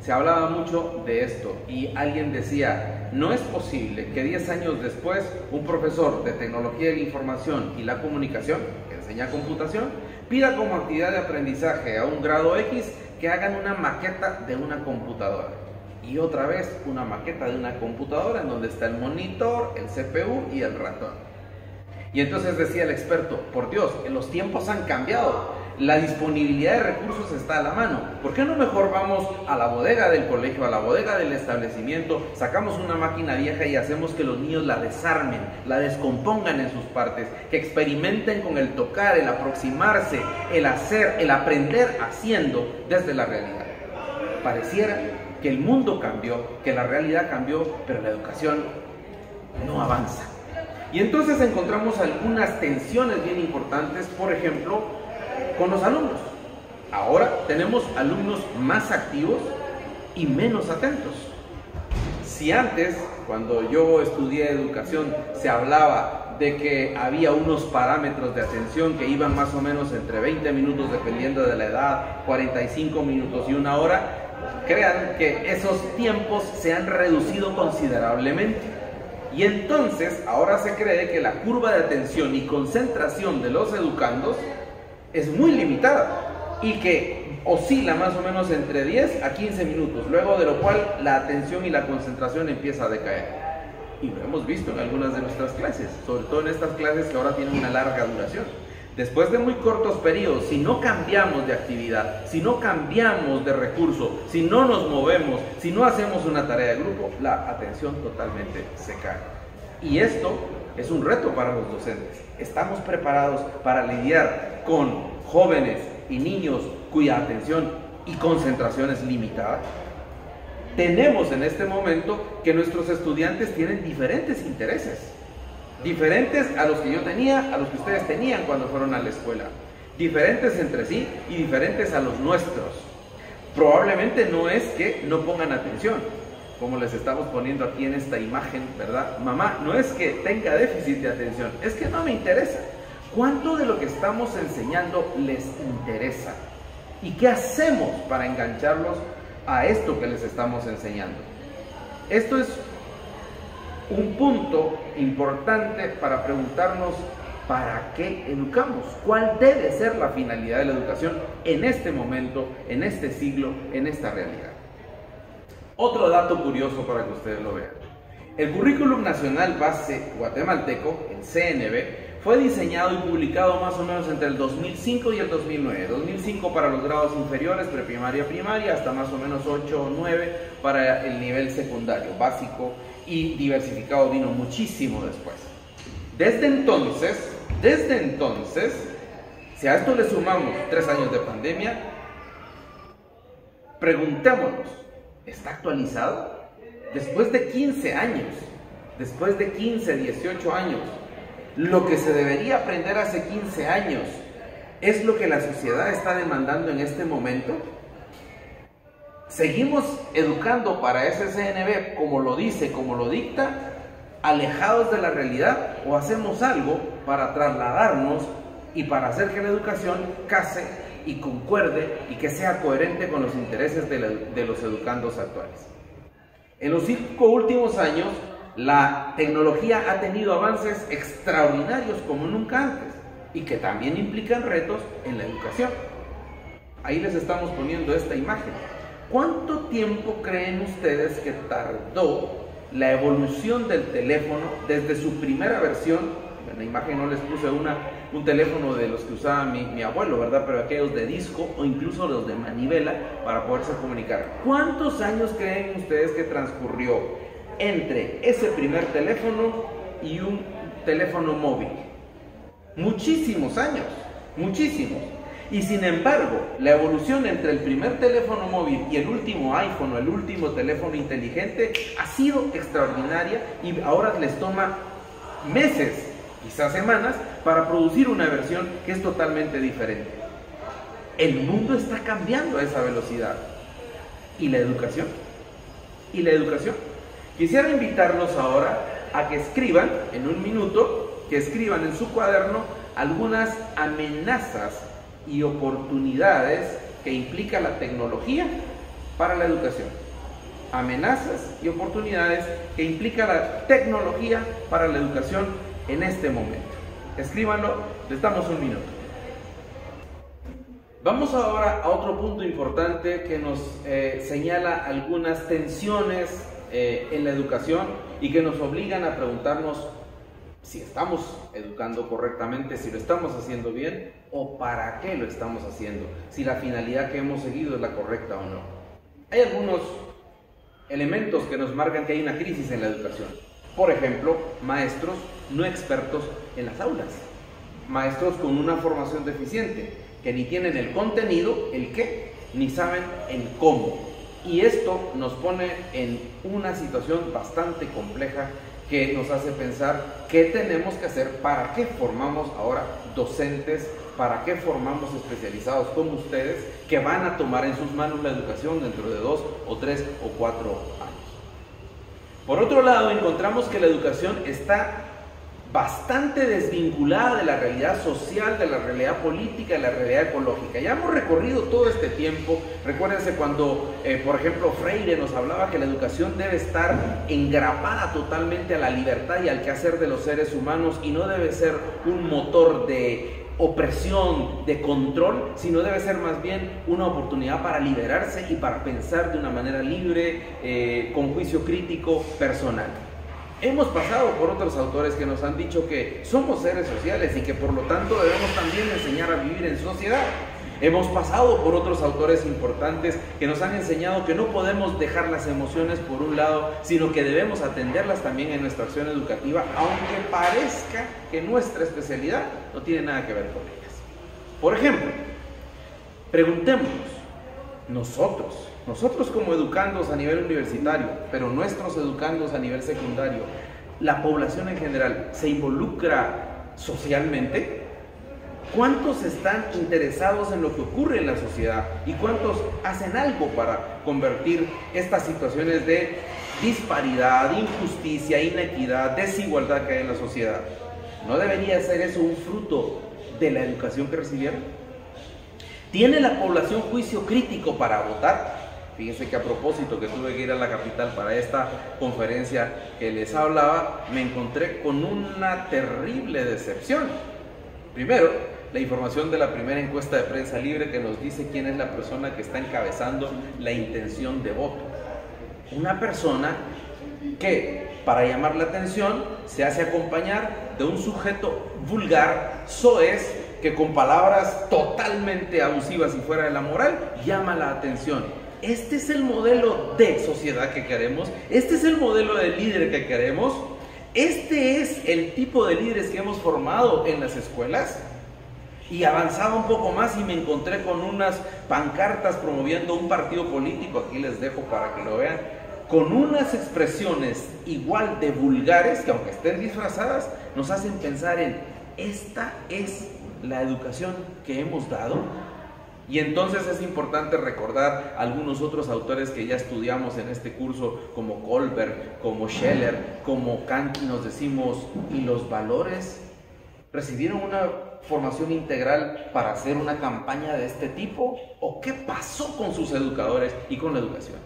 se hablaba mucho de esto y alguien decía, no es posible que 10 años después un profesor de tecnología de la información y la comunicación, que enseña computación, pida como actividad de aprendizaje a un grado X que hagan una maqueta de una computadora. Y otra vez una maqueta de una computadora en donde está el monitor, el CPU y el ratón. Y entonces decía el experto, por Dios, los tiempos han cambiado. La disponibilidad de recursos está a la mano. ¿Por qué no mejor vamos a la bodega del colegio, a la bodega del establecimiento, sacamos una máquina vieja y hacemos que los niños la desarmen, la descompongan en sus partes, que experimenten con el tocar, el aproximarse, el hacer, el aprender haciendo desde la realidad? Pareciera que el mundo cambió, que la realidad cambió, pero la educación no avanza. Y entonces encontramos algunas tensiones bien importantes, por ejemplo, con los alumnos. Ahora tenemos alumnos más activos y menos atentos. Si antes, cuando yo estudié educación, se hablaba de que había unos parámetros de atención que iban más o menos entre 20 minutos dependiendo de la edad, 45 minutos y una hora, crean que esos tiempos se han reducido considerablemente. Y entonces ahora se cree que la curva de atención y concentración de los educandos es muy limitada y que oscila más o menos entre 10 a 15 minutos, luego de lo cual la atención y la concentración empieza a decaer. Y lo hemos visto en algunas de nuestras clases, sobre todo en estas clases que ahora tienen una larga duración. Después de muy cortos periodos, si no cambiamos de actividad, si no cambiamos de recurso, si no nos movemos, si no hacemos una tarea de grupo, la atención totalmente se cae. Y esto es un reto para los docentes. ¿Estamos preparados para lidiar con jóvenes y niños cuya atención y concentración es limitada? Tenemos en este momento que nuestros estudiantes tienen diferentes intereses, diferentes a los que yo tenía, a los que ustedes tenían cuando fueron a la escuela, diferentes entre sí y diferentes a los nuestros. Probablemente no es que no pongan atención, como les estamos poniendo aquí en esta imagen, ¿verdad? Mamá, no es que tenga déficit de atención, es que no me interesa. ¿Cuánto de lo que estamos enseñando les interesa? ¿Y qué hacemos para engancharlos a esto que les estamos enseñando? Esto es un punto importante para preguntarnos ¿para qué educamos? ¿Cuál debe ser la finalidad de la educación en este momento, en este siglo, en esta realidad? Otro dato curioso para que ustedes lo vean. El Currículum Nacional Base Guatemalteco, el CNB, fue diseñado y publicado más o menos entre el 2005 y el 2009. 2005 para los grados inferiores, preprimaria, primaria, hasta más o menos 8 o 9 para el nivel secundario, básico, y diversificado vino muchísimo después. Desde entonces, si a esto le sumamos 3 años de pandemia, preguntémonos, ¿está actualizado? Después de 15 años, después de 15, 18 años, lo que se debería aprender hace 15 años, ¿es lo que la sociedad está demandando en este momento? ¿Seguimos educando para ese CNB como lo dice, como lo dicta, alejados de la realidad, o hacemos algo para trasladarnos y para hacer que la educación case y concuerde y que sea coherente con los intereses de los educandos actuales? En los 5 últimos años, la tecnología ha tenido avances extraordinarios como nunca antes y que también implican retos en la educación. Ahí les estamos poniendo esta imagen. ¿Cuánto tiempo creen ustedes que tardó la evolución del teléfono desde su primera versión? En la imagen no les puse un teléfono de los que usaba mi abuelo, ¿verdad? Pero aquellos de disco o incluso los de manivela para poderse comunicar. ¿Cuántos años creen ustedes que transcurrió entre ese primer teléfono y un teléfono móvil? Muchísimos años, muchísimos. Y sin embargo, la evolución entre el primer teléfono móvil y el último iPhone o el último teléfono inteligente ha sido extraordinaria y ahora les toma meses, quizás semanas, para producir una versión que es totalmente diferente. El mundo está cambiando a esa velocidad. ¿Y la educación? ¿Y la educación? Quisiera invitarlos ahora a que escriban en un minuto, que escriban en su cuaderno algunas amenazas y oportunidades que implica la tecnología para la educación. Amenazas y oportunidades que implica la tecnología para la educación en este momento. Escríbanlo, les damos un minuto. Vamos ahora a otro punto importante que nos señala algunas tensiones en la educación y que nos obligan a preguntarnos si estamos educando correctamente, si lo estamos haciendo bien o para qué lo estamos haciendo, si la finalidad que hemos seguido es la correcta o no. Hay algunos elementos que nos marcan que hay una crisis en la educación. Por ejemplo, maestros no expertos en las aulas, maestros con una formación deficiente, que ni tienen el contenido, el qué, ni saben el cómo. Y esto nos pone en una situación bastante compleja que nos hace pensar qué tenemos que hacer, para qué formamos ahora docentes, para qué formamos especializados como ustedes que van a tomar en sus manos la educación dentro de 2 o 3 o 4 años. Por otro lado, encontramos que la educación está bastante desvinculada de la realidad social, de la realidad política, de la realidad ecológica. Ya hemos recorrido todo este tiempo. Recuérdense cuando, por ejemplo, Freire nos hablaba que la educación debe estar engrapada totalmente a la libertad y al quehacer de los seres humanos y no debe ser un motor de opresión, de control, sino debe ser más bien una oportunidad para liberarse y para pensar de una manera libre, con juicio crítico, personal. Hemos pasado por otros autores que nos han dicho que somos seres sociales y que por lo tanto debemos también enseñar a vivir en sociedad. Hemos pasado por otros autores importantes que nos han enseñado que no podemos dejar las emociones por un lado, sino que debemos atenderlas también en nuestra acción educativa, aunque parezca que nuestra especialidad no tiene nada que ver con ellas. Por ejemplo, preguntémonos, nosotros como educandos a nivel universitario, pero nuestros educandos a nivel secundario, la población en general, ¿se involucra socialmente? ¿Cuántos están interesados en lo que ocurre en la sociedad? ¿Y cuántos hacen algo para convertir estas situaciones de disparidad, injusticia, inequidad, desigualdad que hay en la sociedad? ¿No debería ser eso un fruto de la educación que recibieron? ¿Tiene la población juicio crítico para votar? Fíjense que a propósito que tuve que ir a la capital para esta conferencia que les hablaba, me encontré con una terrible decepción. Primero, la información de la primera encuesta de Prensa Libre que nos dice quién es la persona que está encabezando la intención de voto. Una persona que, para llamar la atención, se hace acompañar de un sujeto vulgar, soez, que con palabras totalmente abusivas y fuera de la moral llama la atención. Este es el modelo de sociedad que queremos, este es el modelo de líder que queremos, este es el tipo de líderes que hemos formado en las escuelas. Y avanzaba un poco más y me encontré con unas pancartas promoviendo un partido político, aquí les dejo para que lo vean, con unas expresiones igual de vulgares, que aunque estén disfrazadas, nos hacen pensar en, ¿esta es la educación que hemos dado? Y entonces es importante recordar algunos otros autores que ya estudiamos en este curso, como Kohlberg, como Scheller, como Kant, y nos decimos, ¿y los valores? ¿Recibieron una formación integral para hacer una campaña de este tipo? ¿O qué pasó con sus educadores y con la educación?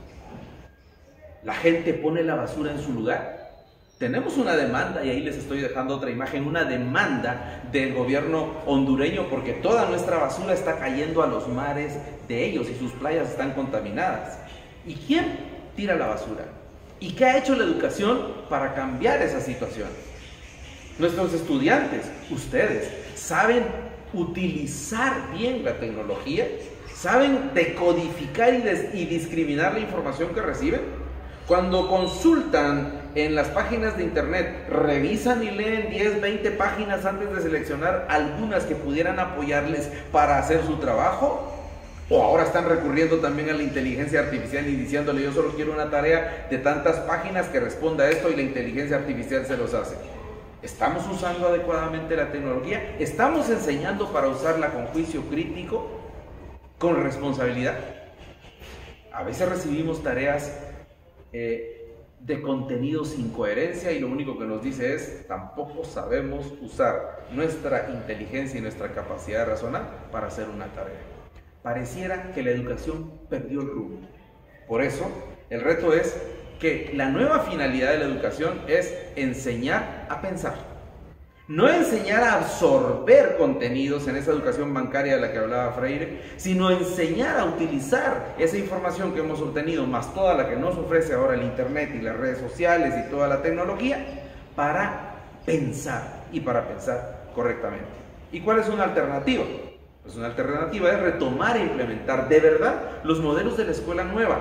¿La gente pone la basura en su lugar? Tenemos una demanda, y ahí les estoy dejando otra imagen, una demanda del gobierno hondureño porque toda nuestra basura está cayendo a los mares de ellos y sus playas están contaminadas. ¿Y quién tira la basura? ¿Y qué ha hecho la educación para cambiar esa situación? Nuestros estudiantes, ustedes, ¿saben utilizar bien la tecnología? ¿Saben decodificar y discriminar la información que reciben? Cuando consultan en las páginas de internet, revisan y leen 10, 20 páginas antes de seleccionar algunas que pudieran apoyarles para hacer su trabajo. O ahora están recurriendo también a la inteligencia artificial y diciéndole, yo solo quiero una tarea de tantas páginas que responda a esto, y la inteligencia artificial se los hace. ¿Estamos usando adecuadamente la tecnología? ¿Estamos enseñando para usarla con juicio crítico, con responsabilidad? A veces recibimos tareas de contenido sin coherencia y lo único que nos dice es, tampoco sabemos usar nuestra inteligencia y nuestra capacidad de razonar para hacer una tarea. Pareciera que la educación perdió el rumbo. Por eso, el reto es que la nueva finalidad de la educación es enseñar a pensar. No enseñar a absorber contenidos en esa educación bancaria de la que hablaba Freire, sino enseñar a utilizar esa información que hemos obtenido, más toda la que nos ofrece ahora el internet y las redes sociales y toda la tecnología, para pensar y para pensar correctamente. ¿Y cuál es una alternativa? Pues una alternativa es retomar e implementar de verdad los modelos de la escuela nueva,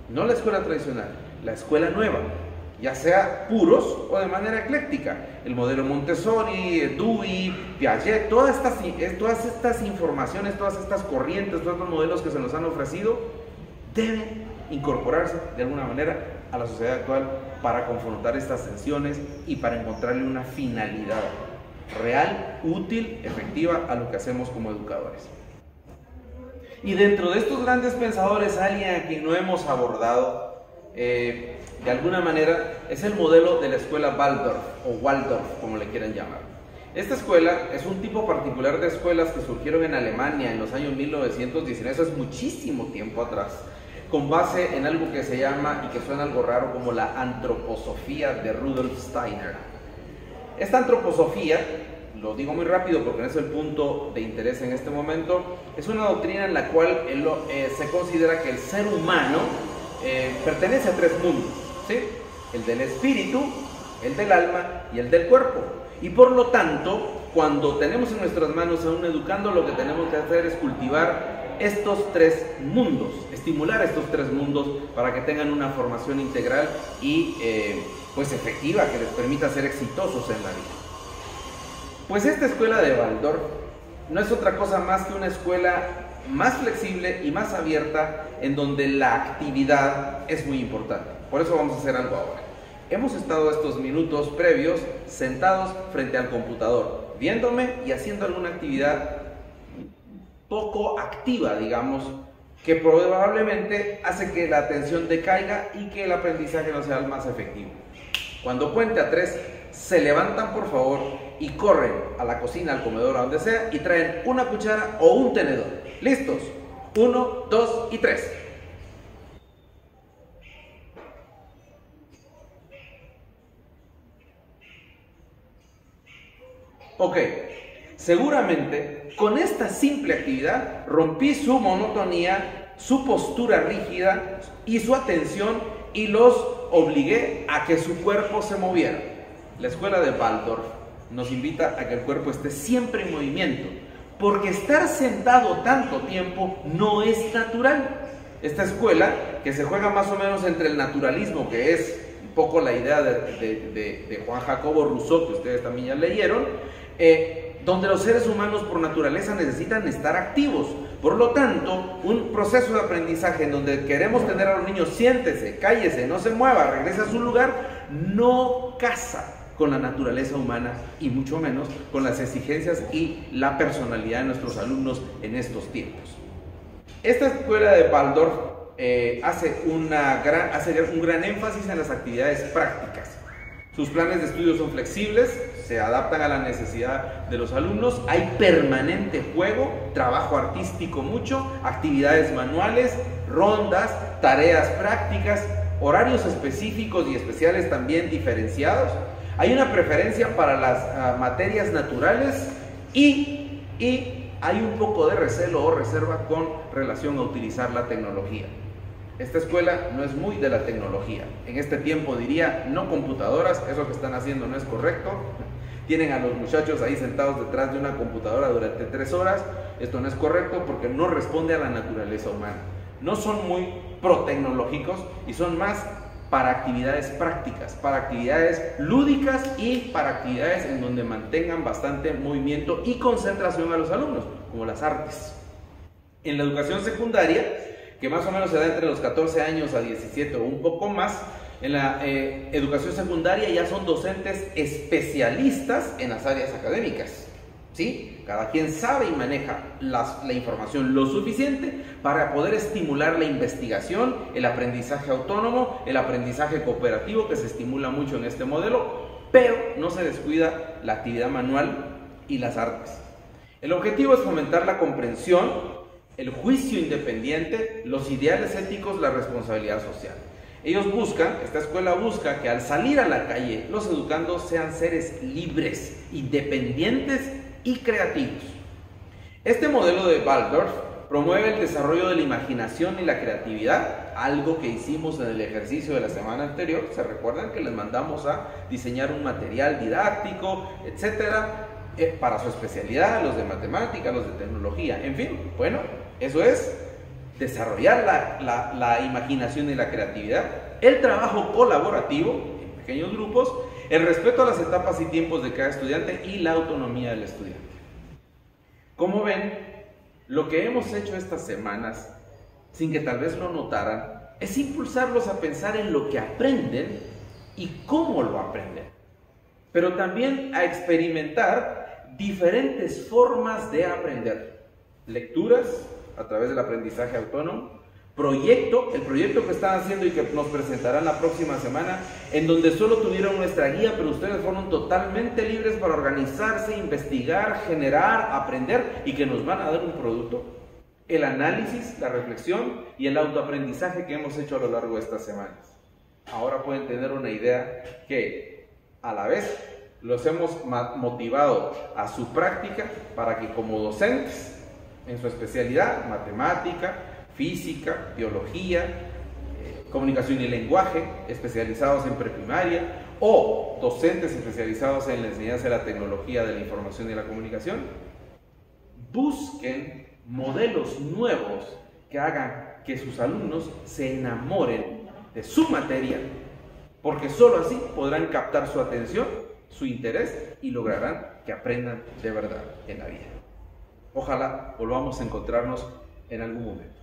no la escuela tradicional, la escuela nueva, ya sea puros o de manera ecléctica. El modelo Montessori, Dewey, Piaget, todas estas informaciones, todas estas corrientes, todos estos modelos que se nos han ofrecido, deben incorporarse de alguna manera a la sociedad actual para confrontar estas tensiones y para encontrarle una finalidad real, útil, efectiva a lo que hacemos como educadores. Y dentro de estos grandes pensadores, alguien a quien no hemos abordado de alguna manera es el modelo de la escuela Waldorf o Waldorf, como le quieran llamar. Esta escuela es un tipo particular de escuelas que surgieron en Alemania en los años 1919, eso es muchísimo tiempo atrás, con base en algo que se llama, y que suena algo raro, como la antroposofía de Rudolf Steiner. Esta antroposofía, lo digo muy rápido porque no es el punto de interés en este momento, es una doctrina en la cual se considera que el ser humano pertenece a tres mundos, ¿sí? El del espíritu, el del alma y el del cuerpo. Y por lo tanto, cuando tenemos en nuestras manos a un educando, lo que tenemos que hacer es cultivar estos tres mundos, estimular estos tres mundos para que tengan una formación integral y pues efectiva, que les permita ser exitosos en la vida. Pues esta escuela de Waldorf no es otra cosa más que una escuela más flexible y más abierta, en donde la actividad es muy importante. Por eso vamos a hacer algo ahora. Hemos estado estos minutos previos sentados frente al computador, viéndome y haciendo alguna actividad poco activa, digamos, que probablemente hace que la atención decaiga y que el aprendizaje no sea el más efectivo. Cuando cuente a 3, se levantan por favor y corren a la cocina, al comedor, a donde sea, y traen una cuchara o un tenedor. ¿Listos? 1, 2 y 3. Ok, seguramente con esta simple actividad rompí su monotonía, su postura rígida y su atención, y los obligué a que su cuerpo se moviera. La escuela de Waldorf nos invita a que el cuerpo esté siempre en movimiento, porque estar sentado tanto tiempo no es natural. Esta escuela, que se juega más o menos entre el naturalismo, que es un poco la idea de Juan Jacobo Rousseau, que ustedes también ya leyeron, donde los seres humanos por naturaleza necesitan estar activos. Por lo tanto, un proceso de aprendizaje en donde queremos tener a los niños, siéntese, cállese, no se mueva, regrese a su lugar, no casa con la naturaleza humana y mucho menos con las exigencias y la personalidad de nuestros alumnos en estos tiempos. Esta escuela de Waldorf hace un gran énfasis en las actividades prácticas. Sus planes de estudio son flexibles, se adaptan a la necesidad de los alumnos, hay permanente juego, trabajo artístico mucho, actividades manuales, rondas, tareas prácticas, horarios específicos y especiales también diferenciados. Hay una preferencia para las materias naturales y hay un poco de recelo o reserva con relación a utilizar la tecnología. Esta escuela no es muy de la tecnología. En este tiempo diría, no computadoras, eso que están haciendo no es correcto. Tienen a los muchachos ahí sentados detrás de una computadora durante 3 horas. Esto no es correcto porque no responde a la naturaleza humana. No son muy pro-tecnológicos y son más para actividades prácticas, para actividades lúdicas y para actividades en donde mantengan bastante movimiento y concentración a los alumnos, como las artes. En la educación secundaria, que más o menos se da entre los 14 años a 17 o un poco más, en la educación secundaria ya son docentes especialistas en las áreas académicas, ¿sí? Cada quien sabe y maneja la información lo suficiente para poder estimular la investigación, el aprendizaje autónomo, el aprendizaje cooperativo que se estimula mucho en este modelo, pero no se descuida la actividad manual y las artes. El objetivo es fomentar la comprensión, el juicio independiente, los ideales éticos, la responsabilidad social. Esta escuela busca que al salir a la calle, los educandos sean seres libres, independientes y creativos. Este modelo de Waldorf promueve el desarrollo de la imaginación y la creatividad, algo que hicimos en el ejercicio de la semana anterior. ¿Se recuerdan que les mandamos a diseñar un material didáctico, etcétera, para su especialidad, los de matemática, los de tecnología, en fin? Bueno, eso es desarrollar la imaginación y la creatividad, el trabajo colaborativo en pequeños grupos, el respeto a las etapas y tiempos de cada estudiante y la autonomía del estudiante. Como ven, lo que hemos hecho estas semanas, sin que tal vez lo notaran, es impulsarlos a pensar en lo que aprenden y cómo lo aprenden, pero también a experimentar diferentes formas de aprender. Lecturas a través del aprendizaje autónomo, el proyecto que están haciendo y que nos presentarán la próxima semana, en donde solo tuvieron nuestra guía, pero ustedes fueron totalmente libres para organizarse, investigar, generar, aprender y que nos van a dar un producto. El análisis, la reflexión y el autoaprendizaje que hemos hecho a lo largo de estas semanas. Ahora pueden tener una idea que a la vez los hemos motivado a su práctica para que como docentes en su especialidad, matemática, física, biología, comunicación y lenguaje, especializados en preprimaria, o docentes especializados en la enseñanza de la tecnología de la información y la comunicación, busquen modelos nuevos que hagan que sus alumnos se enamoren de su materia, porque solo así podrán captar su atención, su interés y lograrán que aprendan de verdad en la vida. Ojalá volvamos a encontrarnos en algún momento.